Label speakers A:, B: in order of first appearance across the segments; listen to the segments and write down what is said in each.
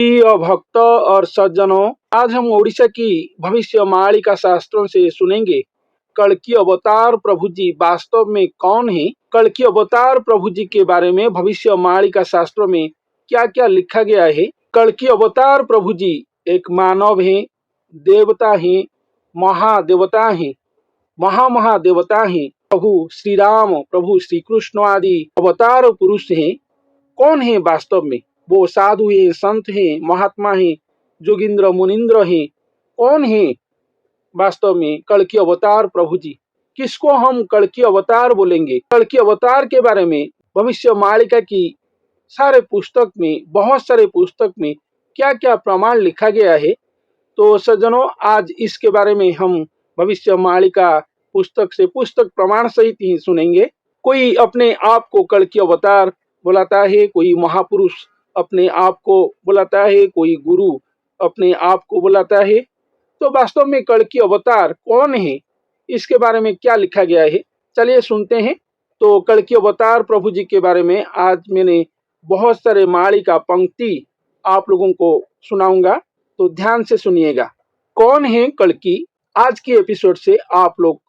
A: प्रिय भक्त और सज्जनों, आज हम ओडिशा की भविष्य मालिका शास्त्रों से सुनेंगे कल्कि अवतार प्रभु जी वास्तव में कौन है। कल्कि अवतार प्रभु जी के बारे में भविष्य मालिका शास्त्रों में क्या क्या लिखा गया है। कल्कि अवतार प्रभु जी एक मानव है, देवता है, महादेवता है, महादेवता है। प्रभु श्री राम, प्रभु श्री कृष्ण आदि अवतार पुरुष हैं। कौन है वास्तव में? वो साधु है, संत है, महात्मा है, जोगिंद्र मुनिंद्र है। कौन है वास्तव में कल्कि अवतार प्रभु जी? किसको हम कल्कि अवतार बोलेंगे? कल्कि अवतार के बारे में भविष्य मालिका की सारे पुस्तक में, बहुत सारे पुस्तक में क्या क्या प्रमाण लिखा गया है। तो सज्जनों, आज इसके बारे में हम भविष्य मालिका पुस्तक से पुस्तक प्रमाण सहित ही सुनेंगे। कोई अपने आप को कल्कि अवतार बुलाता है, कोई महापुरुष अपने आप को बुलाता है, कोई गुरु अपने आप को बुलाता है। तो वास्तव में कल्कि अवतार कौन है, इसके बारे में क्या लिखा गया है, चलिए सुनते हैं। तो कल्कि अवतार प्रभु जी के बारे में आज मैंने बहुत सारे मालिका पंक्ति आप लोगों को सुनाऊंगा, तो ध्यान से सुनिएगा। कौन है कल्कि? आज के एपिसोड से आप लोग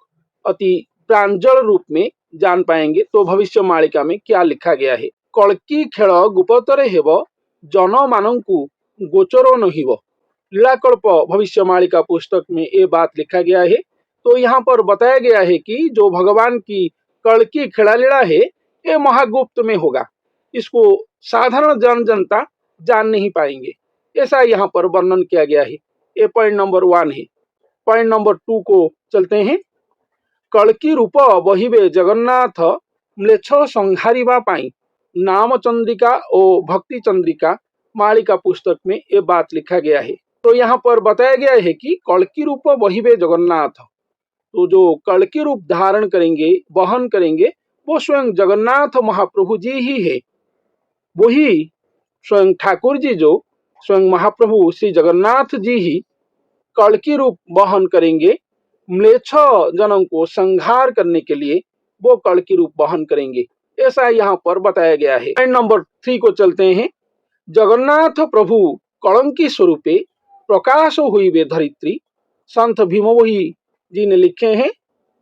A: अति प्रांजल रूप में जान पाएंगे। तो भविष्य मालिका में क्या लिखा गया है। कल्कि खेल गुप्तरे हेब, जन मानंकु गोचरो नहिब। लीलाकल्प भविष्य मालिका पुस्तक में ये बात लिखा गया है। तो यहाँ पर बताया गया है कि जो भगवान की कल्कि खेला लीला है, ये महागुप्त में होगा। इसको साधारण जनता जान नहीं पाएंगे, ऐसा यहाँ पर वर्णन किया गया है। ये पॉइंट नंबर 1 है। पॉइंट नंबर 2 को चलते हैं। कल्कि रूप बहिबे जगन्नाथ, म्लेच्छ संहारिबा पाई। नाम चंद्रिका और भक्ति चंद्रिका मालिका पुस्तक में ये बात लिखा गया है। तो यहाँ पर बताया गया है कि कल्कि रूप बहिबे जगन्नाथ, तो जो कल्कि रूप धारण करेंगे, वहन करेंगे, वो स्वयं जगन्नाथ महाप्रभु जी ही है। वही स्वयं ठाकुर जी, जो स्वयं महाप्रभु श्री जगन्नाथ जी ही कल्कि रूप वहन करेंगे। म्लेच्छ जनों को संहार करने के लिए वो कल्कि रूप वहन करेंगे, ऐसा यहाँ पर बताया गया है। पॉइंट नंबर 3 को चलते हैं। जगन्नाथ प्रभु कलंकी स्वरूपे प्रकाश हुई धरित्री। संत भीमवही जी ने लिखे हैं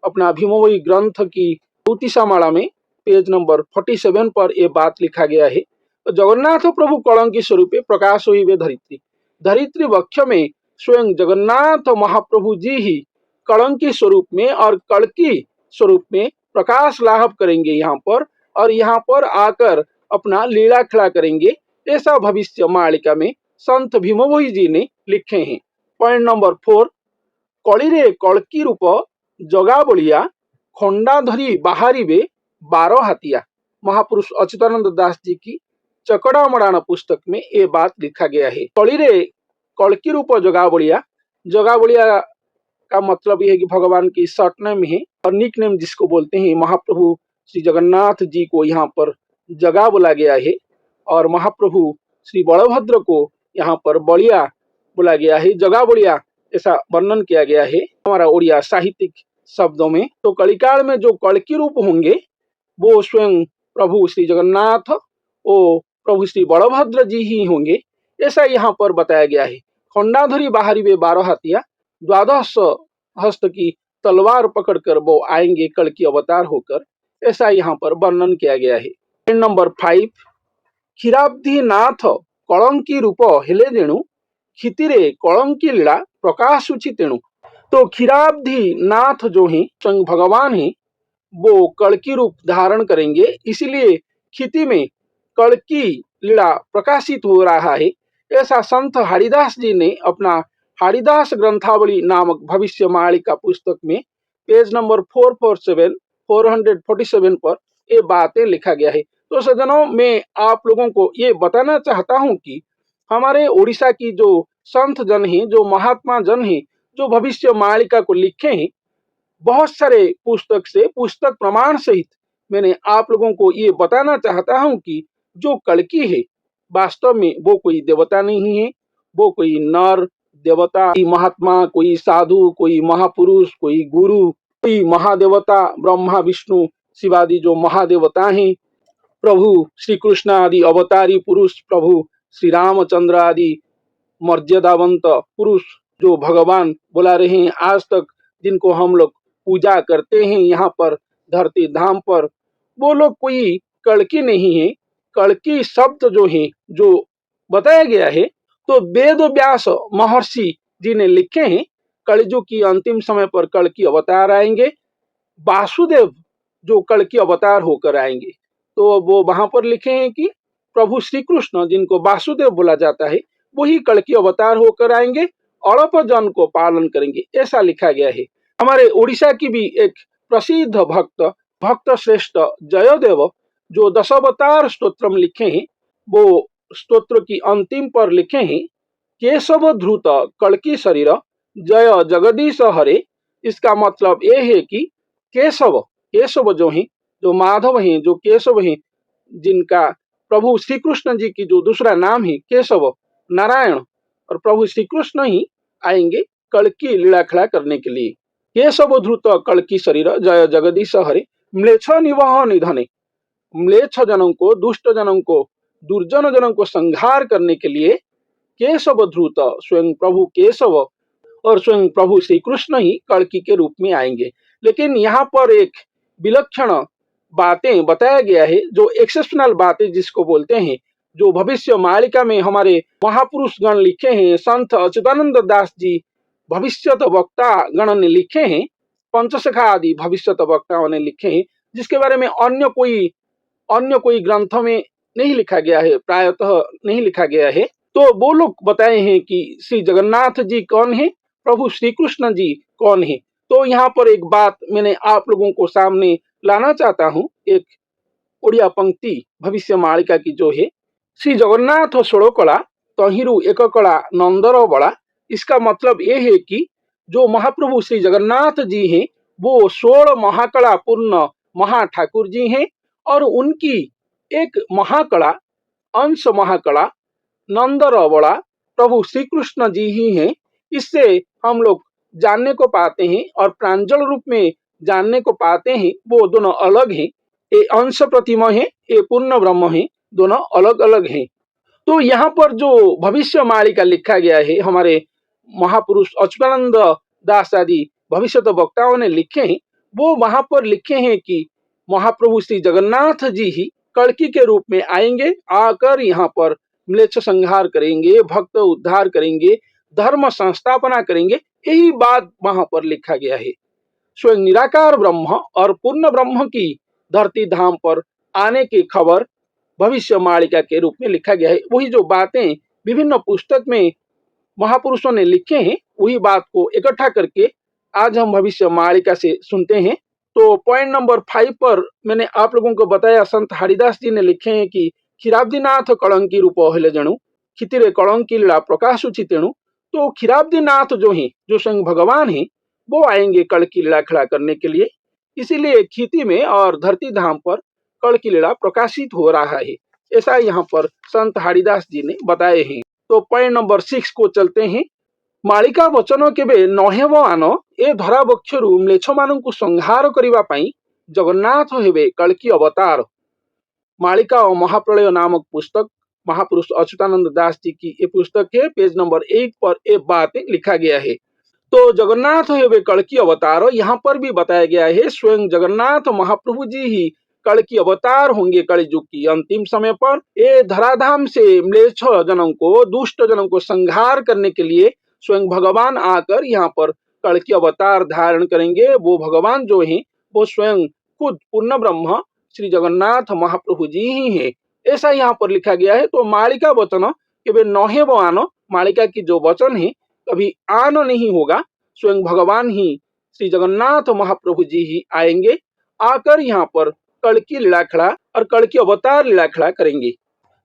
A: अपना भीमवही ग्रंथ की ज्योतिषामाला में पेज नंबर 47 पर यह बात लिखा गया है। तो जगन्नाथ प्रभु कलंकी स्वरूपे प्रकाश हुई धरित्री। धरित्री वक्ष में स्वयं जगन्नाथ महाप्रभु जी ही कलंकी स्वरूप में और कल्कि स्वरूप में प्रकाश लाभ करेंगे यहाँ पर, और यहाँ पर आकर अपना लीला खड़ा करेंगे, ऐसा भविष्य मालिका में संत भीमवही जी ने लिखे हैं। पॉइंट नंबर 4, कलिरे कल्कि रूप जगा बलिया, खंडा धरी बाहरिबे 12 हाथिया। महापुरुष अच्युतानंद दास जी की चकड़ा मड़ाना पुस्तक में ये बात लिखा गया है। कलिरे कल्कि रूप जगा बलिया का मतलब यह है कि भगवान की शॉर्ट नेम है और निक नेम जिसको बोलते हैं। महाप्रभु श्री जगन्नाथ जी को यहाँ पर जगा बोला गया है, और महाप्रभु श्री बलभद्र को यहाँ पर बलिया बोला गया है, जगा बलिया ऐसा वर्णन किया गया है हमारा ओडिया साहित्यिक शब्दों में। तो कलिकाल में जो कल्कि रूप होंगे वो स्वयं प्रभु श्री जगन्नाथ और प्रभु श्री बलभद्र जी ही होंगे, ऐसा यहाँ पर बताया गया है। खंडाधरी बाहरी 12 हाथिया, 12 हस्त की तलवार पकड़कर वो आएंगे कल्कि अवतार होकर, ऐसा यहाँ पर वर्णन किया गया है। पॉइंट नंबर 5, क्षीराब्धि नाथ कलंकी रूप हेले जेणु, क्षितिरे कलंकी लीला प्रकाशुचि तेणु। तो क्षीराब्धि नाथ जो है स्वयं भगवान है, वो कल्कि रूप धारण करेंगे, इसलिए क्षिति में कल्कि लीला प्रकाशित हो रहा है, ऐसा संत हरिदास जी ने अपना हरिदास ग्रंथावली नामक भविष्य मालिका पुस्तक में पेज नंबर 447 पर ये बातें लिखा गया है। तो सज्जनों, मैं आप लोगों को ये बताना चाहता हूँ कि हमारे उड़ीसा की जो संत जन हैं, जो महात्मा जन हैं, जो भविष्य मालिका को लिखे हैं, बहुत सारे पुस्तक से पुस्तक प्रमाण सहित मैंने आप लोगों को ये बताना चाहता हूँ कि जो कल्कि है वास्तव में वो कोई देवता नहीं है, वो कोई नर देवता, कोई महात्मा, कोई साधु, कोई महापुरुष, कोई गुरु, कोई महादेवता, ब्रह्मा विष्णु शिवादि जो महादेवता हैं, प्रभु श्री कृष्ण आदि अवतारी पुरुष प्रभु श्री रामचंद्र आदि मर्यादावंत पुरुष जो भगवान बुला रहे हैं आज तक, जिनको हम लोग पूजा करते हैं यहाँ पर धरती धाम पर, वो लोग कोई कल्कि नहीं है। कल्कि शब्द जो है, जो बताया गया है, तो वेद व्यास महर्षि जी ने लिखे हैं। कलयुग की अंतिम समय पर कल्कि अवतार आएंगे, वासुदेव जो कल्कि अवतार होकर आएंगे। तो वो वहां पर लिखे हैं कि प्रभु श्री कृष्ण, जिनको वासुदेव बोला जाता है, वही कल्कि अवतार होकर आएंगे, अड़प जन को पालन करेंगे, ऐसा लिखा गया है। हमारे उड़ीसा की भी एक प्रसिद्ध भक्त श्रेष्ठ जयदेव जो दशावतार स्तोत्रम लिखे हैं, वो स्तोत्र की अंतिम पर लिखे हैं, केशव ध्रुत कल्कि शरीर जय जगदीश हरे। इसका मतलब ये है कि केशव, केशव जो है, जो माधव हैं, जो केशव हैं, जिनका प्रभु श्री कृष्ण जी की जो दूसरा नाम है केशव नारायण, और प्रभु श्री कृष्ण ही आएंगे कल्कि लीला खड़ा करने के लिए। केशव ध्रुत कल्कि शरीर जय जगदीश हरे, म्लेच्छ निवह निधने। म्लेच्छ जनों को, दुष्ट जनों को, दुर्जन जनों को संहार करने के लिए केशव ध्रुत स्वयं प्रभु केशव और स्वयं प्रभु श्री कृष्ण ही कल्कि के रूप में आएंगे। लेकिन यहाँ पर एक विलक्षण बातें बताया गया है, जो एक्सेप्शनल बातें जिसको बोलते हैं, जो भविष्य मालिका में हमारे महापुरुष गण लिखे हैं, संत अच्युतानंद दास जी भविष्यत वक्ता गण ने लिखे हैं, पंचसखा आदि भविष्यत वक्ताओं ने लिखे हैं, जिसके बारे में अन्य कोई ग्रंथों में नहीं लिखा गया है, प्रायतः नहीं लिखा गया है। तो वो लोग बताए हैं कि श्री जगन्नाथ जी कौन है, प्रभु श्री कृष्ण जी कौन है। तो यहाँ पर एक बात मैंने आप लोगों को सामने लाना चाहता हूँ, एक ओडिया पंक्ति भविष्य मालिका की जो है, श्री जगन्नाथ षोड़ कला तहिरु एक कला नंदर बड़ा। इसका मतलब ये है कि जो महाप्रभु श्री जगन्नाथ जी हैं, वो 16 महाकला पूर्ण महाठाकुर जी हैं, और उनकी एक महाकला, अंश महाकला नंदर बड़ा प्रभु श्री कृष्ण जी ही हैं। इससे हम लोग जानने को पाते हैं और प्रांजल रूप में जानने को पाते हैं, वो दोनों अलग हैं। ये अंश प्रतिमा है, ये पूर्ण ब्रह्म है, दोनों अलग अलग हैं। तो यहाँ पर जो भविष्य मालिका लिखा गया है, हमारे महापुरुष अच्युतानंद दास आदि भविष्यत वक्ताओं ने लिखे हैं, वो वहां पर लिखे हैं कि महाप्रभु श्री जगन्नाथ जी ही कल्कि के रूप में आएंगे, आकर यहाँ पर म्लेच्छ संहार करेंगे, भक्त उद्धार करेंगे, धर्म संस्थापना करेंगे। यही बात वहां पर लिखा गया है। स्वयं निराकार ब्रह्म और पूर्ण ब्रह्म की धरती धाम पर आने की खबर भविष्य मालिका के रूप में लिखा गया है। वही जो बातें विभिन्न पुस्तक में महापुरुषों ने लिखे हैं, वही बात को इकट्ठा करके आज हम भविष्य मालिका से सुनते हैं। तो पॉइंट नंबर 5 पर मैंने आप लोगों को बताया, संत हरिदास जी ने लिखे हैं कि क्षीराब्दीनाथ कलंकी रूप हेले जणु, क्षितिरे कलंकी लीला प्रकाश तेणु। तो क्षीराब्दीनाथ जो है, जो स्वयं भगवान है, वो आएंगे कल्कि लीला खड़ा करने के लिए। इसीलिए क्षिति में और धरती धाम पर कल्कि लीला प्रकाशित हो रहा है, ऐसा यहाँ पर संत हरिदास जी ने बताए हैं। तो पॉइंट नंबर 6 को चलते हैं। मालिका वचन केबे नहेब आन ए धरा बक्षरु म्लेच्छ मानंकु संहार करिबा पई जगन्नाथ हेबे कल्कि अवतार। मालिका और महाप्रलय नामक पुस्तक महापुरुष अच्युतानंद दास जी की ये पुस्तक है। पेज नंबर 8 पर ये बात लिखा गया है। तो जगन्नाथ हेबे कल्कि अवतार, यहाँ पर भी बताया गया है स्वयं जगन्नाथ महाप्रभु जी ही कल्कि अवतार होंगे कलयुग की अंतिम समय पर। ये धराधाम से म्लेच्छ जनों को, दुष्ट जनों को संहार करने के लिए स्वयं भगवान आकर यहाँ पर कल्कि अवतार धारण करेंगे। वो भगवान जो है, वो स्वयं खुद पूर्ण ब्रह्म श्री जगन्नाथ महाप्रभु जी ही है, ऐसा यहाँ पर लिखा गया है। तो मालिका वचन केवल नहेब आन, मालिका की जो वचन है कभी आन नहीं होगा, स्वयं भगवान ही श्री जगन्नाथ महाप्रभु जी ही आएंगे, आकर यहाँ पर कल्कि लीला खड़ा और कल्कि अवतार लीला खड़ा करेंगे।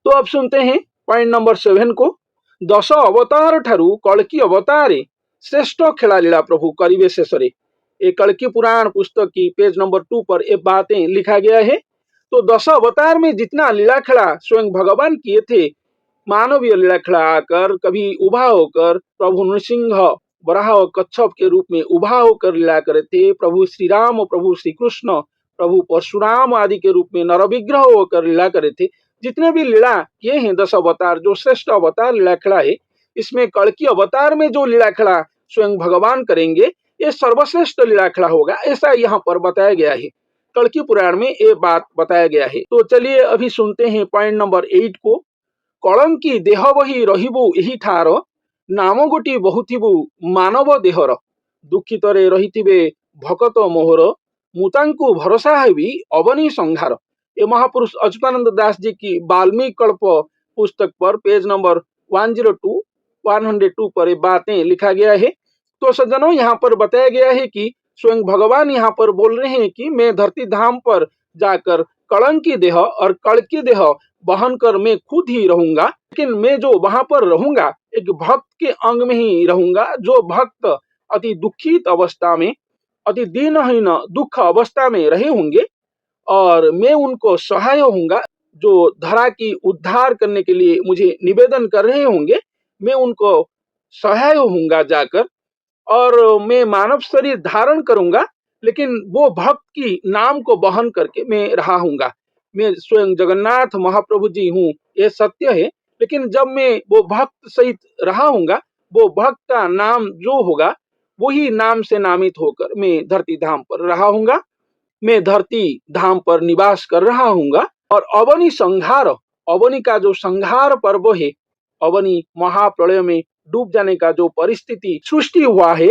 A: तो अब सुनते हैं पॉइंट नंबर 7 को। 10 अवतार ठारू कल्कि अवतारे श्रेष्ठ खेला लीला प्रभु करिबे शेषरे। ये कल्कि पुराण पुस्तक की पेज नंबर 2 पर ये बातें लिखा गया है। तो 10 अवतार में जितना लीला खड़ा स्वयं भगवान किए थे, मानवीय लीला खड़ा आकर कभी उभा होकर प्रभु नृसिंह वराह और कच्छप के रूप में उभा होकर लीला करे थे। प्रभु श्री राम, प्रभु श्री कृष्ण, प्रभु परशुराम आदि के रूप में नर विग्रह होकर लीला करे थे। जितने भी लीला किए हैं 10 अवतार, जो श्रेष्ठ अवतार लीलाखड़ा है, इसमें कल्कि अवतार में जो लीलाखड़ा स्वयं भगवान करेंगे, ये सर्वश्रेष्ठ लीलाखड़ा होगा, ऐसा यहाँ पर बताया गया है। कल्कि पुराण में ये बात बताया गया है। तो चलिए अभी सुनते हैं पॉइंट नंबर 8 को। कलंकी देह बही रहिबु एही ठार, नाम गोटी बहुथिबु मानव देहर, दुखितरे रहिथिबे भकत मोहर, मुतांकु भरोसा हेबी अवनी संहार। ये महापुरुष अच्युतानंद दास जी की वाल्मीकि कल्प पुस्तक पर पेज नंबर 102 पर ये बातें लिखा गया है। तो सज्जनों, यहाँ पर बताया गया है कि स्वयं भगवान यहाँ पर बोल रहे हैं कि मैं धरती धाम पर जाकर कलंकी देह और कड़की देह वहन कर मैं खुद ही रहूंगा, लेकिन मैं जो वहां पर रहूंगा एक भक्त के अंग में ही रहूंगा। जो भक्त अति दुखित अवस्था में, अति दीनहीन दुख अवस्था में रहे होंगे, और मैं उनको सहाय होऊंगा। जो धरा की उद्धार करने के लिए मुझे निवेदन कर रहे होंगे, मैं उनको सहाय होऊंगा जाकर, और मैं मानव शरीर धारण करूंगा, लेकिन वो भक्त की नाम को वहन करके मैं रहा हूंगा। मैं स्वयं जगन्नाथ महाप्रभु जी हूँ, ये सत्य है, लेकिन जब मैं वो भक्त सहित रहा हूंगा, वो भक्त का नाम जो होगा वही नाम से नामित होकर मैं धरती धाम पर रहा हूंगा। मैं धरती धाम पर निवास कर रहा हूंगा। और अवनी संहार, अवनी का जो संहार पर्व है, अवनी महाप्रलय में डूब जाने का जो परिस्थिति सृष्टि हुआ है,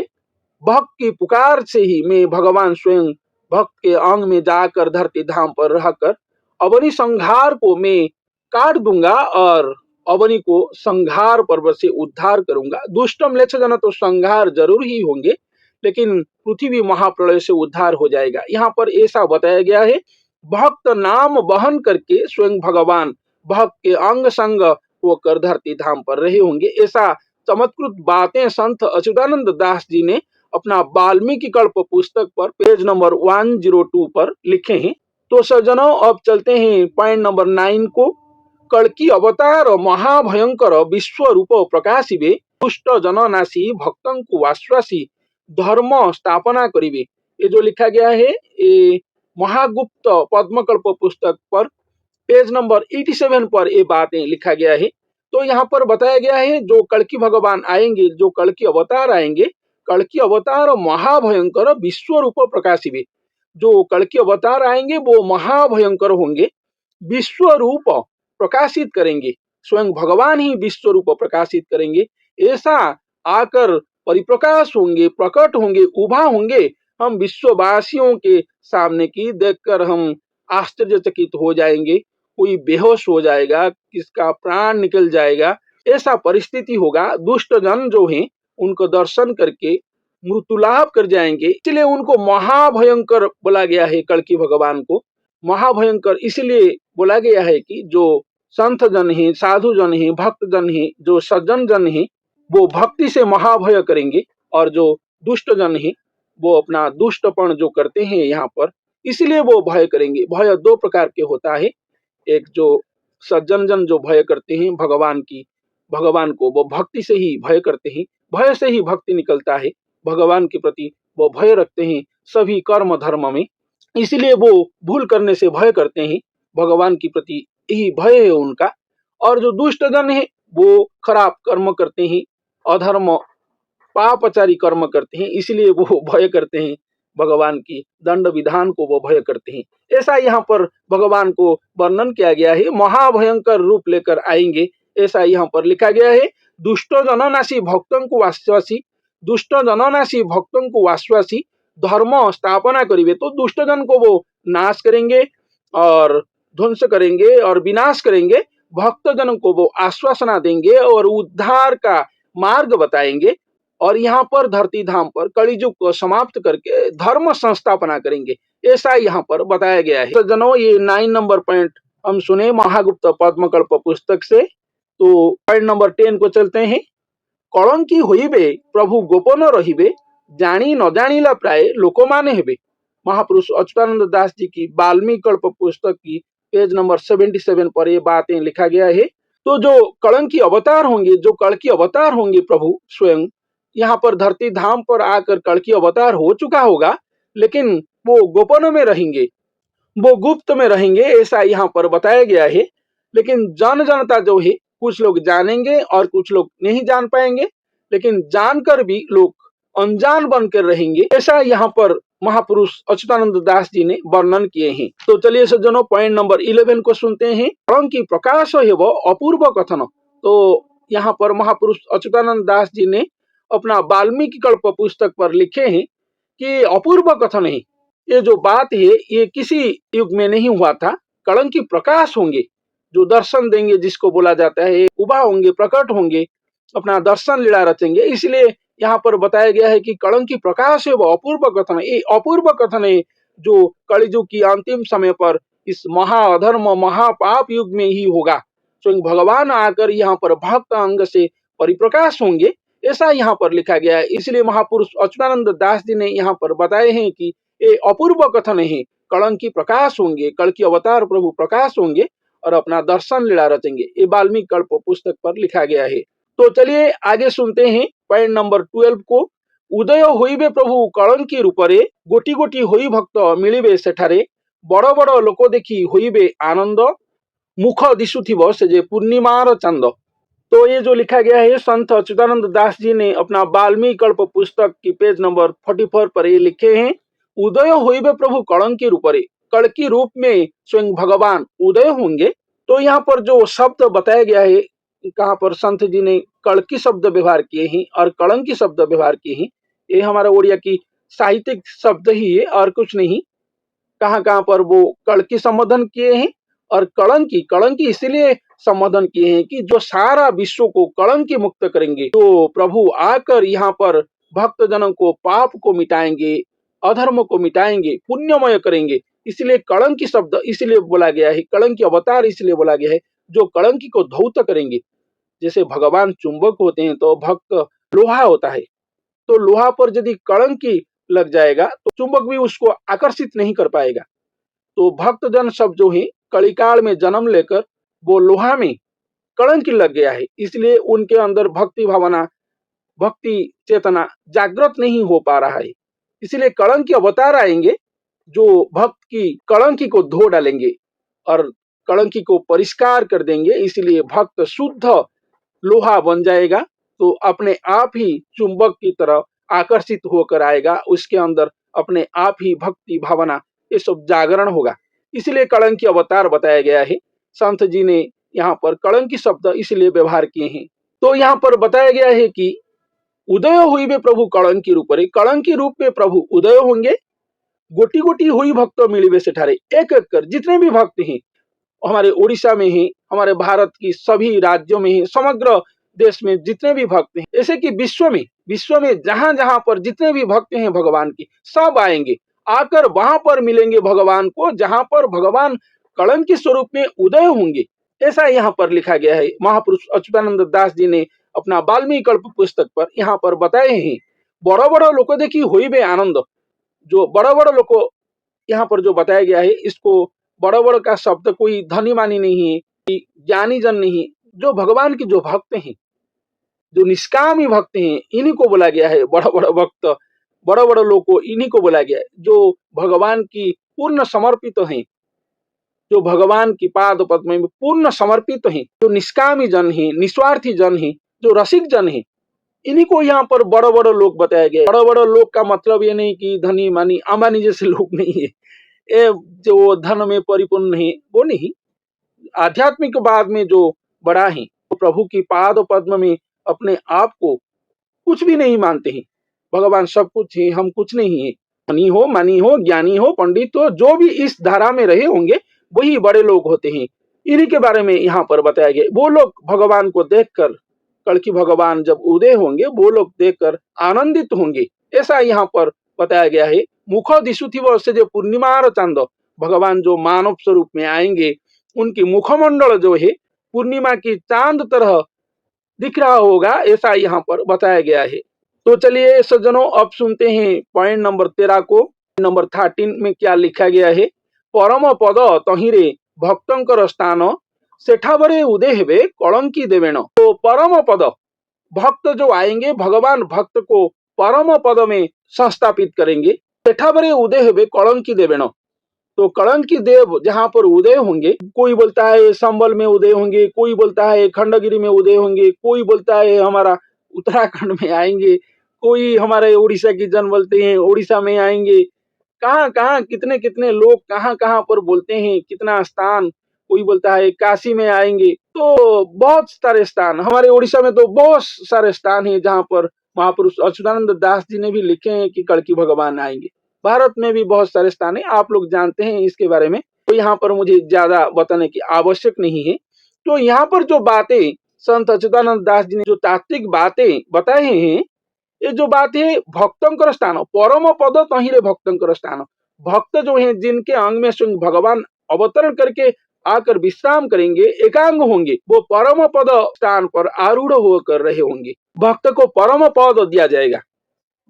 A: भक्त की पुकार से ही मैं भगवान स्वयं भक्त के अंग में जाकर धरती धाम पर रहकर अवनी संहार को मैं काट दूंगा और अवनी को संहार पर्व से उद्धार करूंगा। दुष्टम लेच जन तो संहार जरूर ही होंगे, लेकिन पृथ्वी महाप्रलय से उद्धार हो जाएगा। यहाँ पर ऐसा बताया गया है, भक्त नाम वहन करके स्वयं भगवान भक्त के अंग संग होकर धरती धाम पर रहे होंगे। ऐसा चमत्कृत बातें संत अच्युतानंद दास जी ने अपना वाल्मीकि कल्प पुस्तक पर पेज नंबर 102 पर लिखे हैं। तो सज्जनों, अब चलते हैं पॉइंट नंबर 9 को। कल्कि अवतार महाभयंकर विश्व रूप प्रकाशिबे, दुष्ट जननाशी भक्तंकु आश्वासी, धर्म स्थापना करिबे। ये जो लिखा गया है, ये महागुप्त पद्मकल्प पुस्तक पर पेज नंबर 87 पर ये बातें लिखा गया है। तो यहाँ पर बताया गया है, जो कल्कि भगवान आएंगे, जो कल्कि अवतार आएंगे, कल्कि अवतार महाभयंकर विश्व रूप प्रकाशिबे। जो कल्कि अवतार आएंगे वो महाभयंकर होंगे, विश्व रूप प्रकाशित करेंगे। स्वयं भगवान ही विश्व रूप प्रकाशित करेंगे। ऐसा आकर परिप्रकाश होंगे, प्रकट होंगे, उभा होंगे। हम विश्ववासियों के सामने की देखकर हम आश्चर्यचकित हो जाएंगे। कोई बेहोश हो जाएगा, किसका प्राण निकल जाएगा, ऐसा परिस्थिति होगा। दुष्ट जन जो हैं उनको दर्शन करके मृत्यु लाभ कर जाएंगे। इसलिए उनको महाभयंकर बोला गया है। कल्कि भगवान को महाभयंकर इसलिए बोला गया है कि जो संत जन है, साधु जन है, भक्त जन है, जो सज्जन जन है, वो भक्ति से महाभय करेंगे, और जो दुष्ट जन है वो अपना दुष्टपन जो करते हैं यहाँ पर, इसलिए वो भय करेंगे। भय दो प्रकार के होता है। एक जो सज्जन जन जो भय करते हैं भगवान को वो भक्ति से ही भय करते हैं, भय से ही भक्ति निकलता है। भगवान के प्रति वो भय रखते हैं सभी कर्म धर्म में, इसलिए वो भूल करने से भय करते हैं। भगवान के प्रति यही भय है उनका। और जो दुष्ट जन है वो खराब कर्म करते हैं, अधर्म पापाचारी कर्म करते हैं, इसलिए वो भय करते हैं। भगवान की दंड विधान को वो भय करते हैं। ऐसा यहाँ पर भगवान को वर्णन किया गया है। महाभयंकर रूप लेकर आएंगे, ऐसा यहाँ पर लिखा गया है। दुष्ट जननाशी भक्तों को आश्वासी, दुष्ट जननाशी भक्तों को आश्वासी, धर्म स्थापना करिबे। तो दुष्ट जन को वो नाश करेंगे और ध्वंस करेंगे और विनाश करेंगे। भक्त जन को वो आश्वासना देंगे और उद्धार का मार्ग बताएंगे। और यहाँ पर धरती धाम पर कलियुग को समाप्त करके धर्म संस्थापना करेंगे, ऐसा यहाँ पर बताया गया है। तो जनों, ये 9 नंबर पॉइंट हम सुने महागुप्त पद्मकल्प पुस्तक से। तो पॉइंट नंबर 10 को चलते हैं। कलंकी होइबे प्रभु गोपन रहिबे, जानी न जानिला प्राय लोकमाने हेबे। महापुरुष अच्युतानंद दास जी की वाल्मीकि कल्प पुस्तक की पेज नंबर 77 पर ये बातें लिखा गया है। तो जो कलंकी अवतार होंगे, जो कल्कि अवतार होंगे, प्रभु स्वयं यहाँ पर धरती धाम पर आकर कल्कि अवतार हो चुका होगा, लेकिन वो गोपन में रहेंगे, वो गुप्त में रहेंगे, ऐसा यहाँ पर बताया गया है। लेकिन जनता जो है कुछ लोग जानेंगे और कुछ लोग नहीं जान पाएंगे, लेकिन जानकर भी लोग अनजान बनकर रहेंगे। ऐसा यहाँ पर महापुरुष अच्युतानंद दास जी ने वर्णन किए हैं। तो चलिए सज्जनों, पॉइंट नंबर 11 को सुनते हैं। कलंकी प्रकाश है वो अपूर्व कथन। तो यहाँ पर महापुरुष अच्युतानंद दास जी ने अपना वाल्मीकि कल्प पुस्तक पर लिखे हैं कि अपूर्व कथन है। ये जो बात है ये किसी युग में नहीं हुआ था। कलंकी प्रकाश होंगे, जो दर्शन देंगे, जिसको बोला जाता है, उभा होंगे, प्रकट होंगे, अपना दर्शन लीला रचेंगे। इसलिए यहाँ पर बताया गया है कि कलंकी प्रकाश है वो अपूर्व कथन है। ये अपूर्व कथन है जो कलियुग की अंतिम समय पर इस महाअधर्म महापाप युग में ही होगा। स्वयं भगवान आकर यहाँ पर भक्त अंग से परिप्रकाश होंगे, ऐसा यहाँ पर लिखा गया है। इसलिए महापुरुष अच्युतानंद दास जी ने यहाँ पर बताए हैं कि ये अपूर्व कथन है। कलंकी प्रकाश होंगे, कल की अवतार प्रभु प्रकाश होंगे और अपना दर्शन लीला रचेंगे। ये वाल्मीकि कल्प पुस्तक पर लिखा गया है। तो चलिए आगे सुनते हैं पॉइंट नंबर 12 को। उदय होइबे प्रभु कलंकी रूपरे, गोटी गोटी होई भक्त मिलिबे सेठारे, बड़ बड़ लोक देखी होइबे आनंद, मुख दिशुथिब से जे पूर्णिमार चंद। तो ये जो लिखा गया है, संत अच्युतानंद दास जी ने अपना वाल्मीकि कल्प पुस्तक की पेज नंबर 44 पर ये लिखे हैं। उदय होइबे प्रभु कलंकी रूपरे, कल की रूप में स्वयं भगवान उदय होंगे। तो यहाँ पर जो शब्द बताया गया है, कहाँ पर संत जी ने कड़की शब्द व्यवहार किए हैं और कलंकी शब्द व्यवहार किए हैं, ये हमारा ओडिया की साहित्यिक शब्द ही है और कुछ नहीं। कहाँ कहाँ पर वो कड़की संबोधन किए हैं और कलंकी कलंकी इसलिए संबोधन किए हैं कि जो सारा विश्व को कलंकी मुक्त करेंगे, तो प्रभु आकर यहाँ पर भक्त जनों को पाप को मिटाएंगे, अधर्म को मिटाएंगे, पुण्यमय करेंगे। इसलिए कलंकी शब्द इसलिए बोला गया है, कलंकी अवतार इसलिए बोला गया है, जो कलंकी को धौत करेंगे। जैसे भगवान चुंबक होते हैं तो भक्त लोहा होता है, तो लोहा पर यदि कलंकी लग जाएगा तो चुंबक भी उसको आकर्षित नहीं कर पाएगा। तो भक्त जन सब जो है कलिकाल में जन्म लेकर वो लोहा में कलंकी लग गया है, इसलिए उनके अंदर भक्ति भावना, भक्ति चेतना जागृत नहीं हो पा रहा है। इसलिए कलंकी अवतार आएंगे जो भक्त की कलंकी को धो डालेंगे और कलंकी को परिष्कार कर देंगे। इसलिए भक्त शुद्ध लोहा बन जाएगा, तो अपने आप ही चुंबक की तरह आकर्षित होकर आएगा, उसके अंदर अपने आप ही भक्ति भावना ये सब जागरण होगा। इसलिए कलंकी अवतार बताया गया है। संत जी ने यहाँ पर कलंकी शब्द इसलिए व्यवहार किए हैं। तो यहाँ पर बताया गया है कि उदय हुई में प्रभु कलंकी रूप रे, कलंकी रूप में प्रभु उदय होंगे, गोटी गोटी हुई भक्त मिलिबे सेठारे, एक एक कर जितने भी भक्त हैं, हमारे उड़ीसा में है, हमारे भारत की सभी राज्यों में है, समग्र देश में जितने भी भक्त हैं, ऐसे कि विश्व में जहां जहां पर जितने भी भक्त हैं भगवान की, सब आएंगे, आकर वहां पर मिलेंगे भगवान को, जहां पर भगवान कलंकी स्वरूप में उदय होंगे। ऐसा यहाँ पर लिखा गया है। महापुरुष अच्युतानंद दास जी ने अपना वाल्मीकि कल्प पुस्तक पर यहाँ पर बताए हैं। बड़ा बड़ा लोक देखी होइबे आनंद, जो बड़ा बड़ा लोग यहाँ पर जो बताया गया है, इसको बड़ा बड़ा का शब्द कोई धनी मानी नहीं है, ज्ञानी जन नहीं, जो भगवान के जो भक्त हैं, जो निष्कामी भक्त हैं, इन्हीं को बोला गया है बड़ा बड़ा भक्त, बड़ा बड़ा लोग को इन्हीं को बोला गया है, जो भगवान की पूर्ण समर्पित हैं, जो भगवान की पाद पद्म में पूर्ण समर्पित हैं, जो निष्कामी जन हैं, निस्वार्थी जन हैं, जो रसिक जन हैं, इन्हीं को यहाँ पर बड़ा बड़ा लोग बताया गया है। बड़ा बड़ा लोग का मतलब ये नहीं कि धनी मानी अंबानी जैसे लोग नहीं है, ये जो धन में परिपूर्ण है वो नहीं। आध्यात्मिक बाद में जो बड़ा है, वो प्रभु की पाद पद्म में अपने आप को कुछ भी नहीं मानते हैं। भगवान सब कुछ है, हम कुछ नहीं है। धनी हो, मानी हो, ज्ञानी हो, पंडित हो, जो भी इस धारा में रहे होंगे वही बड़े लोग होते हैं। इन्हीं के बारे में यहाँ पर बताया गया। वो लोग भगवान को देखकर, कल की भगवान जब उदय होंगे, वो लोग देखकर आनंदित होंगे, ऐसा यहाँ पर बताया गया है। मुख दिशुथिव से जो पूर्णिमार चांद, भगवान जो मानव स्वरूप में आएंगे, उनकी मुखमंडल जो है पूर्णिमा की चांद तरह दिख रहा होगा, ऐसा यहाँ पर बताया गया है। तो चलिए सज्जनों, अब सुनते हैं पॉइंट नंबर 13 को। नंबर 13 में क्या लिखा गया है। परम पद तहिरे भक्तंकर स्थान, सेठावरे उदय हेबे कलंकी देवेण। तो परम पद, भक्त जो आएंगे, भगवान भक्त को परम पद में संस्थापित करेंगे। सेठावरे उदय हेबे कलंकी देवेण, तो कलंकी देव जहाँ पर उदय होंगे, कोई बोलता है संबल में उदय होंगे, कोई बोलता है खंडगिरी में उदय होंगे, कोई बोलता है हमारा उत्तराखंड में आएंगे, कोई हमारे उड़ीसा की जन बोलते हैं उड़ीसा में आएंगे। कहाँ कहाँ कितने कितने लोग कहाँ कहाँ पर बोलते हैं, कितना स्थान, कोई बोलता है काशी में आएंगे। तो बहुत सारे स्थान हमारे उड़ीसा में, तो बहुत सारे स्थान है जहाँ पर महापुरुष अच्युतानंद दास जी ने भी लिखे हैं कि कल्कि भगवान आएंगे। भारत में भी बहुत सारे स्थान है, आप लोग जानते हैं इसके बारे में, तो यहाँ पर मुझे ज्यादा बताने की आवश्यक नहीं है। तो यहाँ पर जो बातें संत अच्युतानंद दास जी ने जो तात्विक बातें बताए हैं, ये जो बात है भक्तंकर स्थान परम पद तहिरे भक्तंकर स्थान, भक्त जो है जिनके अंग में स्वयं भगवान अवतरण करके आकर विश्राम करेंगे, एकांग होंगे, वो परम पद स्थान पर आरूढ़ होकर रहे होंगे। भक्त को परम पद दिया जाएगा,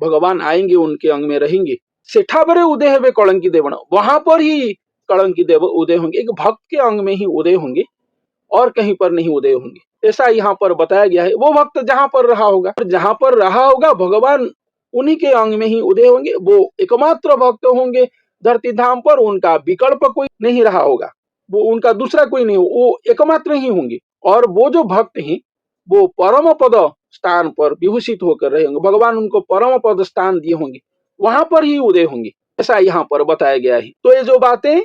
A: भगवान आएंगे, उनके अंग में रहेंगे। सेठावरे उदय है वे कलंकी देवण, वहां पर ही कलंकी देव उदय होंगे, एक भक्त के अंग में ही उदय होंगे और कहीं पर नहीं उदय होंगे, ऐसा यहाँ पर बताया गया है। वो भक्त जहां पर रहा होगा, जहां पर रहा होगा भगवान उन्हीं के अंग में ही उदय होंगे, वो एकमात्र भक्त होंगे धरती धाम पर, उनका विकल्प कोई नहीं रहा होगा, वो उनका दूसरा कोई नहीं हो, वो एकमात्र ही होंगे। और वो जो भक्त हैं वो परम पद स्थान पर विभूषित होकर रहे होंगे, भगवान उनको परम पद स्थान दिए होंगे, वहां पर ही उदय होंगे, ऐसा यहाँ पर बताया गया है। तो ये जो बातें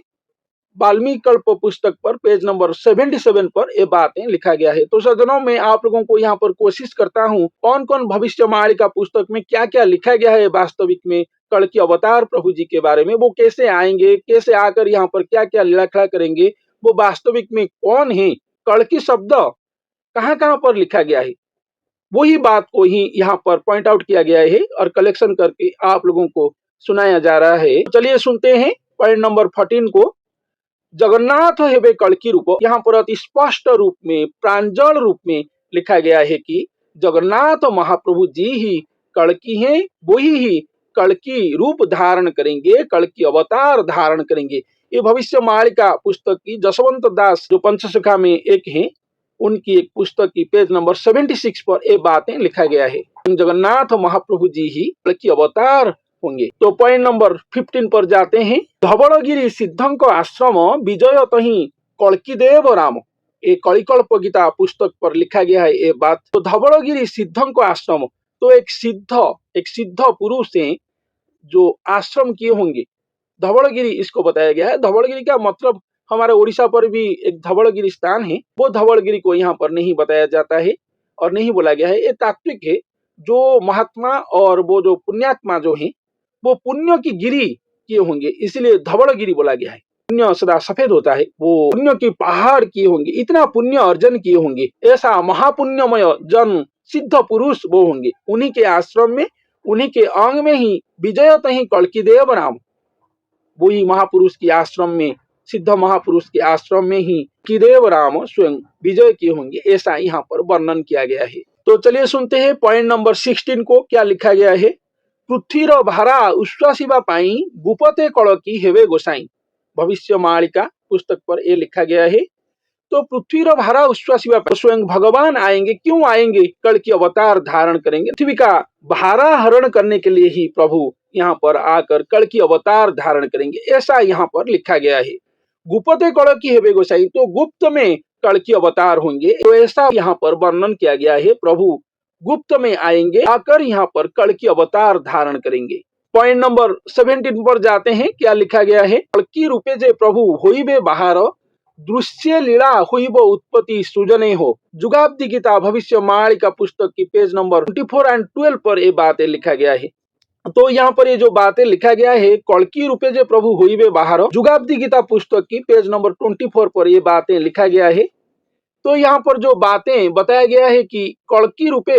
A: वाल्मीकि कल्प पुस्तक पर पेज नंबर 77 पर ये बातें लिखा गया है। तो सज्जनों, मैं आप लोगों को यहाँ पर कोशिश करता हूँ कौन कौन भविष्यवाणी का पुस्तक में क्या क्या लिखा गया है वास्तविक में कल्कि अवतार प्रभु जी के बारे में, वो कैसे आएंगे, कैसे आकर यहाँ पर क्या क्या लीला खड़ा करेंगे, वो वास्तविक में कौन है, कल्कि शब्द कहाँ कहाँ पर लिखा गया है, वही बात को ही यहाँ पर पॉइंट आउट किया गया है और कलेक्शन करके आप लोगों को सुनाया जा रहा है। तो चलिए सुनते हैं पॉइंट नंबर 14 को। जगन्नाथ हेबे कल्कि रूप, यहाँ पर अति स्पष्ट रूप में प्रांजल रूप में लिखा गया है कि जगन्नाथ महाप्रभु जी ही कल्कि हैं, वही ही कल्कि रूप धारण करेंगे, कल्कि अवतार धारण करेंगे। ये भविष्यवाणी का पुस्तक की जसवंत दास जो पंचसखा में एक है, उनकी एक पुस्तक की पेज नंबर 76 पर ये बातें लिखा गया है, जगन्नाथ महाप्रभु जी ही कल्कि अवतार होंगे। तो पॉइंट नंबर 15 पर जाते हैं। धवलगिरी सिद्धंक आश्रम विजय तही कल्कि देव राम, ये कलिकल्प गीता पुस्तक पर लिखा गया है ये बात। तो धवलगिरी सिद्धंक आश्रम, तो एक सिद्ध पुरुष है जो आश्रम किए होंगे, धवलगिरी इसको बताया गया है। धवलगिरी का मतलब हमारे उड़ीसा पर भी एक धवलगिरी स्थान है, वो धवलगिरी को यहाँ पर नहीं बताया जाता है और नहीं बोला गया है। ये तात्विक है, जो महात्मा और वो जो पुण्यात्मा जो है वो पुण्य की गिरी किए होंगे, इसलिए धवलगिरी बोला गया है। पुण्य सदा सफेद होता है, वो पुण्य की पहाड़ किए होंगे, इतना पुण्य अर्जन किए होंगे, ऐसा महापुण्यमय जन सिद्ध पुरुष वो होंगे। उन्हीं के आश्रम में, उन्हीं के अंग में ही विजय तही कल्कि देव राम, वही महापुरुष के आश्रम में, सिद्ध महापुरुष के आश्रम में ही किदेव राम स्वयं विजय किए होंगे, ऐसा यहाँ पर वर्णन किया गया है। तो चलिए सुनते हैं पॉइंट नंबर 16 को क्या लिखा गया है। पृथ्वीर भारा उश्वासिबा पाई गुपते कलकी हेवे गोसाई, भविष्यवाणी का पुस्तक पर यह लिखा गया है। तो पृथ्वीर भारा उश्वासिबा पाई, स्वयं भगवान आएंगे, क्यों आएंगे, कल्कि अवतार धारण करेंगे, पृथ्वी का भारा हरण करने के लिए ही प्रभु यहाँ पर आकर कल्कि अवतार धारण करेंगे, ऐसा यहाँ पर लिखा गया है। गुपते कलकी हेवे गोसाई, तो गुप्त में कल्कि अवतार होंगे, तो ऐसा यहाँ पर वर्णन किया गया है, प्रभु गुप्त में आएंगे, आकर यहाँ पर कल्कि अवतार धारण करेंगे। पॉइंट नंबर 17 पर जाते हैं, क्या लिखा गया है। कल्कि रूपे जे प्रभु होइबे बाहर दृश्य लीला हुईब उत्पत्ति सुजने हो, जुगाब्दी गीता भविष्यवाणी का पुस्तक की पेज नंबर 24 एंड 12 पर ये बातें लिखा गया है। तो यहाँ पर ये जो बातें लिखा गया है, कल्कि रूपे जे प्रभु होइबे बाहर, जुगाब्दी गीता पुस्तक की पेज नंबर 24 पर ये बातें लिखा गया है। तो यहाँ पर जो बातें बताया गया है कि कल्कि रूपे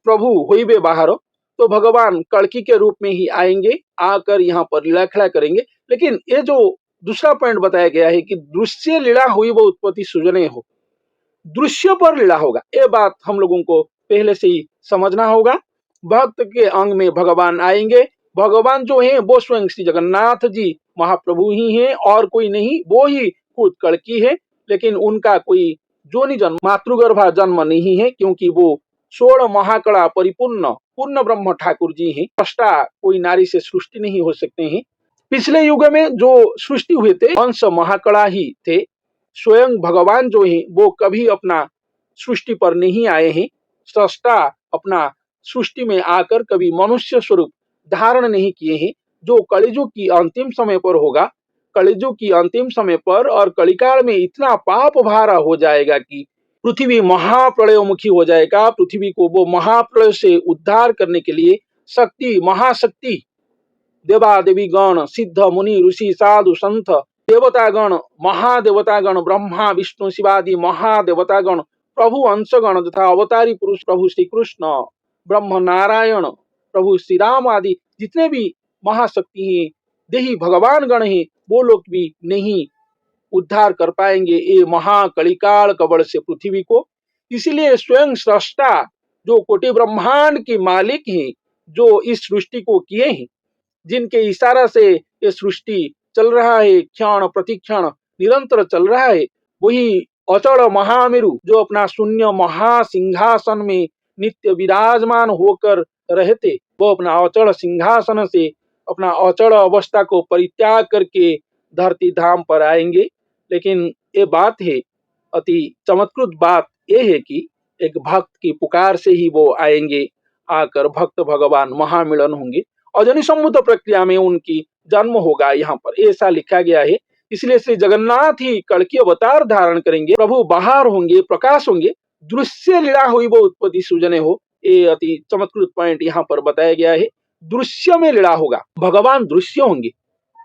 A: प्रभु होइबे बाहर, तो भगवान कल्कि के रूप में ही आएंगे, आकर यहाँ पर लीला खड़ा करेंगे। लेकिन ये जो दूसरा पॉइंट बताया गया है कि दृश्य लीला हुई वो उत्पत्ति सुजने हो, दृश्य पर लीला होगा, ये बात हम लोगों को पहले से ही समझना होगा। भक्त के अंग में भगवान आएंगे, भगवान जो है वो स्वयं श्री जगन्नाथ जी महाप्रभु ही हैं और कोई नहीं, वो ही खुद कल्कि है। लेकिन उनका कोई जोनि जन्म, मातृगर्भा जन्म नहीं है, क्योंकि वो 16 महाकड़ा परिपूर्ण पूर्ण ब्रह्म ठाकुर जी हैं, स्रष्टा कोई नारी से सृष्टि नहीं हो सकते हैं। पिछले युग में जो सृष्टि हुए थे हंस महाकड़ा ही थे। स्वयं भगवान जो है वो कभी अपना सृष्टि पर नहीं आए हैं। सृष्टा अपना सृष्टि में आकर कभी मनुष्य स्वरूप धारण नहीं किए हैं। जो कलिजुग की अंतिम समय पर होगा, कलिजुग की अंतिम समय पर और कलिकाल में इतना पाप भारा हो जाएगा कि पृथ्वी महाप्रलयमुखी हो जाएगा। पृथ्वी को वो महाप्रलय से उद्धार करने के लिए शक्ति, महाशक्ति, देवा देवी गण, सिद्ध मुनि ऋषि साधु संत, देवतागण, महादेवतागण, ब्रह्मा विष्णु शिवादि महादेवतागण, प्रभु अंशगण तथा अवतारी पुरुष प्रभु श्री कृष्ण, ब्रह्म नारायण, प्रभु श्री राम आदि जितने भी महाशक्ति हैं, देही भगवान गण हैं, वो लोग भी नहीं उद्धार कर पाएंगे ये महाकलिकाल कबड़ से पृथ्वी को। इसलिए स्वयं सृष्टा जो कोटि ब्रह्मांड के मालिक हैं, जो इस सृष्टि को किए हैं, जिनके इशारा से ये सृष्टि चल रहा है, क्षण प्रतिक्षण निरंतर चल रहा है, वही अचल महामेरु जो अपना शून्य महासिंहासन में नित्य विराजमान होकर रहते, वो अपना अचल सिंहासन से अपना अचल अवस्था को परित्याग करके धरती धाम पर आएंगे। लेकिन ये बात है, अति चमत्कृत बात ये है कि एक भक्त की पुकार से ही वो आएंगे, आकर भक्त भगवान महामिलन होंगे। अजनि सम्मुत प्रक्रिया में उनकी जन्म होगा यहाँ पर, ऐसा लिखा गया है। इसलिए श्री जगन्नाथ ही कल्कि अवतार धारण करेंगे, प्रभु बाहर होंगे, प्रकाश होंगे, दृश्य लीला हुई वो उत्पत्ति सुजने हो। ये अति चमत्कृत पॉइंट यहाँ पर बताया गया है। दृश्य में लीला होगा, भगवान दृश्य होंगे।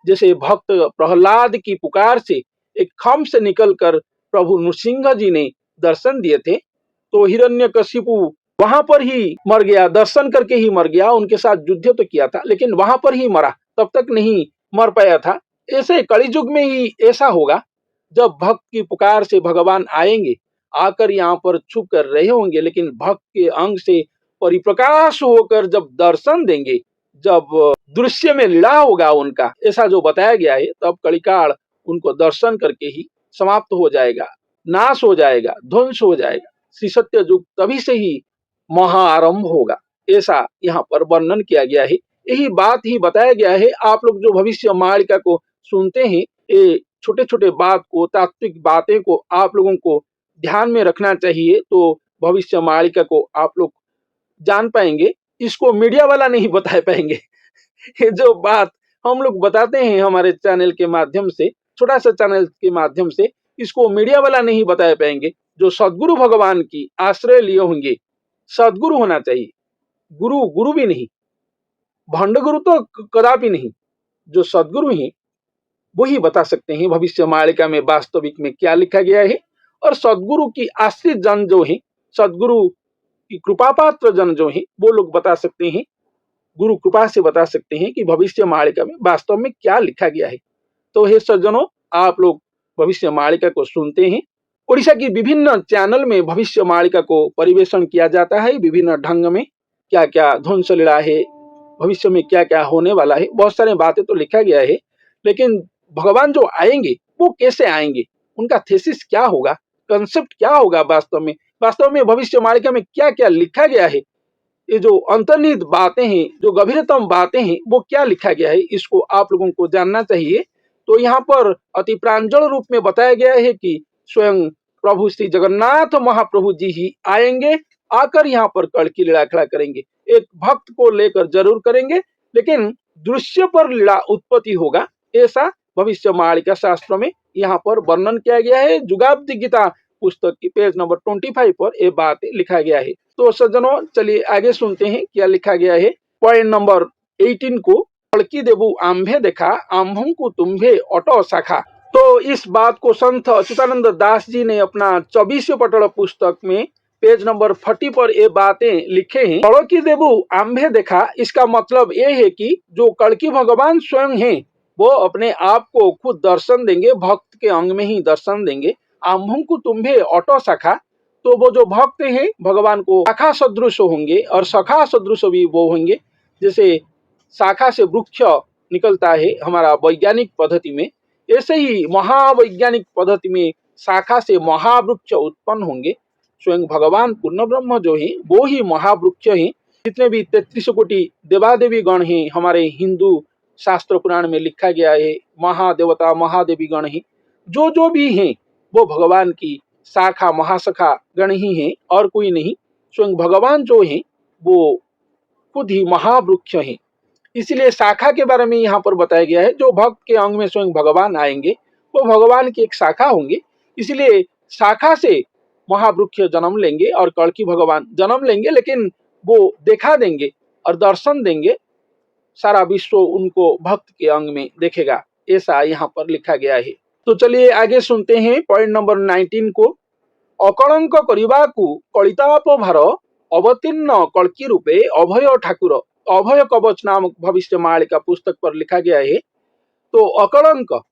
A: जैसे भक्त प्रहलाद की पुकार से एक खम्भ से निकलकर प्रभु नृसिंह जी ने दर्शन दिए थे, तो हिरण्यकशिपु वहां पर ही मर गया, दर्शन करके ही मर गया। उनके साथ युद्ध तो किया था लेकिन वहां पर ही मरा, तब तक नहीं मर पाया था। ऐसे कलियुग में ही ऐसा होगा, जब भक्त की पुकार से भगवान आएंगे, आकर यहाँ पर छुप कर रहे होंगे, लेकिन भक्त के अंग से परिप्रकाश होकर जब दर्शन देंगे, जब दृश्य में लीला होगा उनका, ऐसा जो बताया गया है, तब कलिकाल उनको दर्शन करके ही समाप्त हो जाएगा, नाश हो जाएगा, ध्वंस हो जाएगा। श्री सत्य युग तभी से ही महाआरंभ होगा, ऐसा यहाँ पर वर्णन किया गया है। यही बात ही बताया गया है। आप लोग जो भविष्य मालिका को सुनते हैं, ये छोटे छोटे बात को, तात्विक बातें को आप लोगों को ध्यान में रखना चाहिए, तो भविष्य मालिका को आप लोग जान पाएंगे। इसको मीडिया वाला नहीं बता पाएंगे। ये जो बात हम लोग बताते हैं हमारे चैनल के माध्यम से, छोटा सा चैनल के माध्यम से, इसको मीडिया वाला नहीं बता पाएंगे। जो सदगुरु भगवान की आश्रय लिए होंगे, सदगुरु होना चाहिए, गुरु गुरु भी नहीं, भंड गुरु तो कदापि नहीं। जो सदगुरु हैं वही बता सकते हैं भविष्य मालिका में वास्तविक में क्या लिखा गया है। और सदगुरु की आश्रित जन जो है, सदगुरु की कृपा पात्र जन जो है, वो लोग बता सकते हैं, गुरु कृपा से बता सकते हैं कि भविष्य मालिका में वास्तव में क्या लिखा गया है। तो हे सज्जनों, आप लोग भविष्य मालिका को सुनते हैं। ओडिशा की विभिन्न चैनल में भविष्य मालिका को परिवेशन किया जाता है, विभिन्न ढंग में क्या क्या ध्वंस लीला है, भविष्य में क्या क्या होने वाला है, बहुत सारी बातें तो लिखा गया है। लेकिन भगवान जो आएंगे वो कैसे आएंगे, उनका थीसिस क्या होगा, कंसेप्ट क्या होगा, वास्तव में भविष्य मालिका में क्या क्या लिखा गया है, ये जो अंतर्निहित बातें हैं, जो गंभीरतम बातें हैं, वो क्या लिखा गया है, इसको आप लोगों को जानना चाहिए। तो यहाँ पर अति प्रांजल रूप में बताया गया है कि स्वयं प्रभु श्री जगन्नाथ महाप्रभु जी ही आएंगे, आकर यहाँ पर कल्कि लीला खड़ा करेंगे। एक भक्त को लेकर जरूर करेंगे, लेकिन दृश्य पर लीला उत्पत्ति होगा, ऐसा भविष्य मालिका शास्त्र में यहाँ पर वर्णन किया गया है। जुगाब्दी गीता पुस्तक की पेज नंबर 25 पर यह बात लिखा गया है। तो सज्जनों, चलिए आगे सुनते हैं क्या लिखा गया है। पॉइंट नंबर 18 को, कल्कि देबु आंभे देखा, आंभों को तुम्भे ऑटो शाखा। तो इस बात को संत अच्युतानंद दास जी ने अपना 24वें पटल पुस्तक में पेज नंबर 40 पर ये बातें लिखे हैं। कल्कि देबु आंभे देखा, इसका मतलब ये है कि जो कल्कि भगवान स्वयं हैं, वो अपने आप को खुद दर्शन देंगे, भक्त के अंग में ही दर्शन देंगे। आंभों को तुम्भे ऑटो शाखा, तो वो जो भक्त हैं भगवान को शाखा सदृश होंगे, और शाखा सदृश भी वो होंगे। जैसे शाखा से वृक्ष निकलता है हमारा वैज्ञानिक पद्धति में, ऐसे ही महावैज्ञानिक पद्धति में शाखा से महावृक्ष उत्पन्न होंगे। स्वयं भगवान पूर्ण ब्रह्म जो है वो ही महावृक्ष हैं। जितने भी 33 कोटि देवादेवी गण हैं हमारे हिंदू शास्त्र पुराण में लिखा गया है, महादेवता महादेवी गण ही जो भी हैं वो भगवान की शाखा महाशाखा गण ही हैं और कोई नहीं। स्वयं भगवान जो हैं वो खुद ही महावृक्ष हैं। इसलिए शाखा के बारे में यहाँ पर बताया गया है, जो भक्त के अंग में स्वयं भगवान आएंगे वो भगवान की एक शाखा होंगे। इसलिए शाखा से महावृक्ष जन्म लेंगे और कल्कि भगवान जन्म लेंगे, लेकिन वो दिखा देंगे और दर्शन देंगे, सारा विश्व उनको भक्त के अंग में देखेगा, ऐसा यहाँ पर लिखा गया है। तो चलिए आगे सुनते हैं पॉइंट नंबर 19 को। अकलंक करिबाकु कलिताप भार अवतीर्ण कल्कि रूपे अभय ठाकुर, अभय कवच नामक भविष्य मालिका पुस्तक पर लिखा गया है। तो अकलंक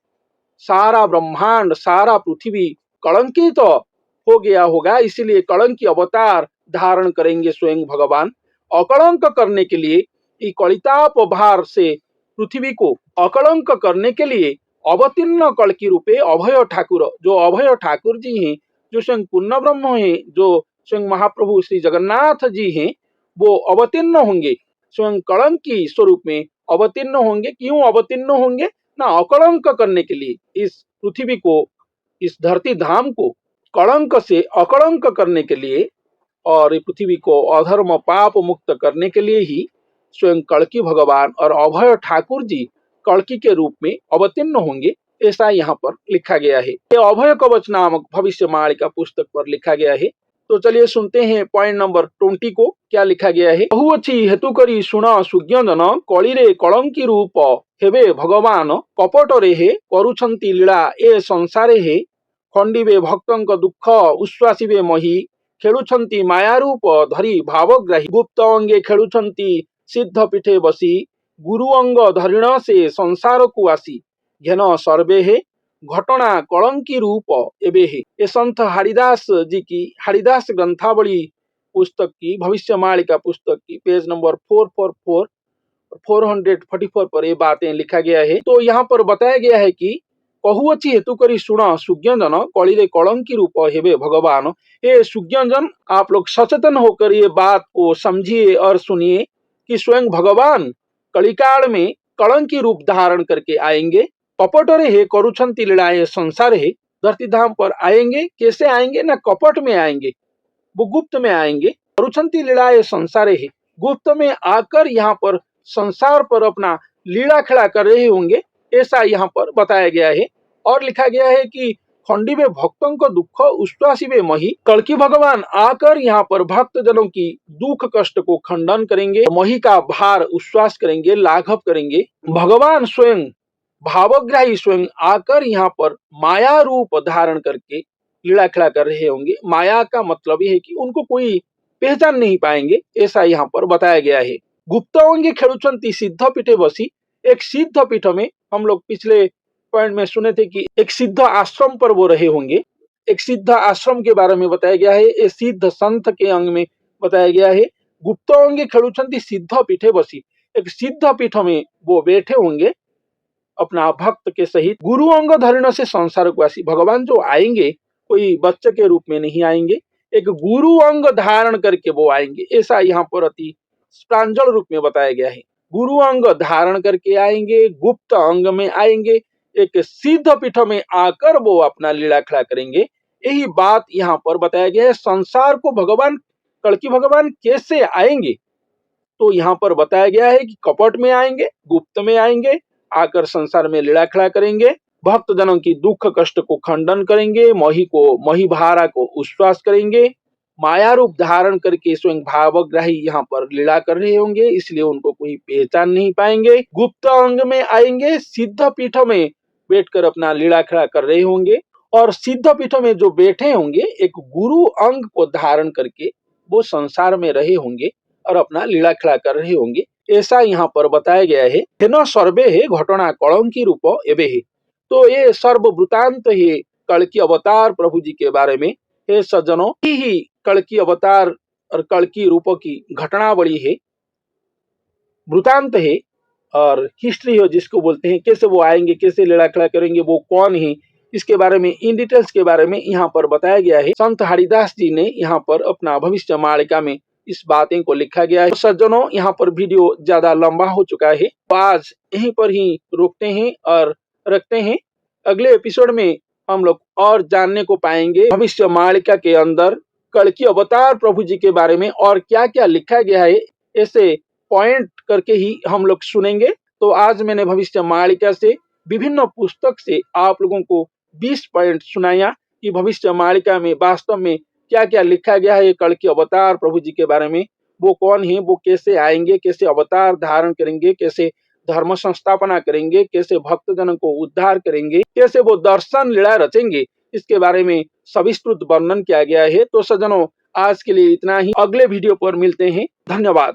A: सारा ब्रह्मांड सारा पृथ्वी कलंकित तो हो गया होगा, इसीलिए कलंकी अवतार धारण करेंगे स्वयं भगवान। अकलंक करने के लिए कलिताप भार से पृथ्वी को अकलंक करने के लिए अवतीर्ण कल्कि रूपे अभय ठाकुर, जो अभय ठाकुर जी हैं, जो स्वयं पूर्ण ब्रह्म हैं, जो स्वयं महाप्रभु श्री जगन्नाथ जी हैं, वो अवतीर्ण होंगे, स्वयं कलंकी स्वरूप में अवतीर्ण होंगे। क्यों अवतीर्ण होंगे ना? अकलंक करने के लिए, इस पृथ्वी को, इस धरती धाम को कलंक से अकलंक करने के लिए और पृथ्वी को अधर्म पाप मुक्त करने के लिए ही स्वयं कल्कि भगवान और अभय ठाकुर जी कल्कि के रूप में अवतीर्ण होंगे, ऐसा यहाँ पर लिखा गया है। ये अभय कवच नामक भविष्य मालिका पुस्तक पर लिखा गया है। तो चलिए सुनते हैं पॉइंट नंबर 20 को, क्या लिखा गया है। बहुअछि हेतु करी सुना सुज्ञजन कलिरे कलंकी रूप हेबे भगवान कपट रे हे करुछंती लीला ए संसारे हे खंडिबे भक्तंक दुख उश्वासिबे मही खेलुछंती माया रूप धरी भावग्राही गुप्त अंगे खेलुछंती सिद्ध पीठे बसी गुरु अंग धरिण से संसार को आसी घेन सर्वे हे घटना कलंकी रूप एबे हे। ये संत हरिदास जी की हरिदास ग्रंथावली पुस्तक की भविष्य मालिका पुस्तक की पेज नंबर 444 पर ये बातें लिखा गया है। तो यहाँ पर बताया गया है कि बहुअछि हेतु करी सुना सुज्ञजन कलिरे कलंकी रूप हेबे भगवान। ये सुज्ञजन आप लोग सचेतन होकर ये बात को समझिए और सुनिए कि स्वयं भगवान कलिकाल में कलंकी रूप धारण करके आएंगे। कपट रे हे करुछंती लीला ये संसार है, धरती धाम पर आएंगे। कैसे आएंगे ना? कपट में आएंगे, वो गुप्त में आएंगे। करुछंती लीला ये संसार है, गुप्त में आकर यहाँ पर संसार पर अपना लीला खड़ा कर रहे होंगे, ऐसा यहाँ पर बताया गया है। और लिखा गया है कि खंडिबे भक्तों को दुख उश्वासिबे मही, कल्कि भगवान आकर यहाँ पर भक्त जनों की दुख कष्ट को खंडन करेंगे, मही का भार उश्वास करेंगे, लाघव करेंगे। भगवान स्वयं भावग्राही स्वयं आकर यहाँ पर माया रूप धारण करके लीला खड़ा कर रहे होंगे। माया का मतलब यह है कि उनको कोई पहचान नहीं पाएंगे, ऐसा यहाँ पर बताया गया है। गुप्त अंगे खेलुछंती सिद्ध पीठे बसी, एक सिद्ध पीठ में, हम लोग पिछले पॉइंट में सुने थे कि एक सिद्ध आश्रम पर वो रहे होंगे। एक सिद्ध आश्रम के बारे में बताया गया है, एक सिद्ध संत के अंग में बताया गया है। गुप्त अंगे खेलुछंती सिद्ध पीठे बसी, एक सिद्ध पीठ में वो बैठे होंगे अपना भक्त के सहित। गुरु अंग धरिण से संसार को आसी, भगवान जो आएंगे कोई बच्चे के रूप में नहीं आएंगे, एक गुरु अंग धारण करके वो आएंगे, ऐसा यहाँ पर अति प्रांजल रूप में बताया गया है। गुरु अंग धारण करके आएंगे, गुप्त अंग में आएंगे, एक सिद्ध पीठ में आकर वो अपना लीला खड़ा करेंगे। यही बात यहाँ पर बताया गया है। संसार को भगवान कल्कि भगवान कैसे आएंगे, तो यहाँ पर बताया गया है कि कपट में आएंगे, गुप्त में आएंगे, आकर संसार में लीला खड़ा करेंगे, भक्त जनों की दुख कष्ट को खंडन करेंगे, मही भारा को उश्वास करेंगे, माया रूप धारण करके स्वयं भावग्राही यहाँ पर लीला कर रहे होंगे, इसलिए उनको कोई पहचान नहीं पाएंगे। गुप्त अंग में आएंगे, सिद्ध पीठ में बैठकर अपना लीला खड़ा कर रहे होंगे, और सिद्ध पीठ में जो बैठे होंगे एक गुरु अंग को धारण करके वो संसार में रहे होंगे और अपना लीला खड़ा कर रहे होंगे, ऐसा यहाँ पर बताया गया है। न सर्वे है घटना कलंकी रूप एबे है। तो ये सर्व वृतांत है कल्कि अवतार प्रभु जी के बारे में। हे सज्जनों, ही कल्कि अवतार और कल्कि रूप की घटनावली है, वृतांत है और हिस्ट्री है जिसको बोलते हैं। कैसे वो आएंगे, कैसे लीला खड़ा करेंगे, वो कौन है, इसके बारे में इन डिटेल्स के बारे में यहाँ पर बताया गया है। संत हरिदास जी ने यहाँ पर अपना भविष्य मालिका में इस बातें को लिखा गया है। तो सज्जनों, यहाँ पर वीडियो ज्यादा लंबा हो चुका है, तो आज यहीं पर ही रोकते हैं और रखते हैं। अगले एपिसोड में हम लोग और जानने को पाएंगे भविष्य मालिका के अंदर कल्कि अवतार प्रभु जी के बारे में और क्या क्या लिखा गया है, ऐसे पॉइंट करके ही हम लोग सुनेंगे। तो आज मैंने भविष्य मालिका से विभिन्न पुस्तक से आप लोगों को 20 पॉइंट सुनाया कि भविष्य मालिका में वास्तव में क्या क्या लिखा गया है कल्कि अवतार प्रभु जी के बारे में। वो कौन है, वो कैसे आएंगे, कैसे अवतार धारण करेंगे, कैसे धर्म संस्थापना करेंगे, कैसे भक्तजनों को उद्धार करेंगे, कैसे वो दर्शन लीला रचेंगे, इसके बारे में सविस्तृत वर्णन किया गया है। तो सज्जनों, आज के लिए इतना ही। अगले वीडियो पर मिलते हैं। धन्यवाद।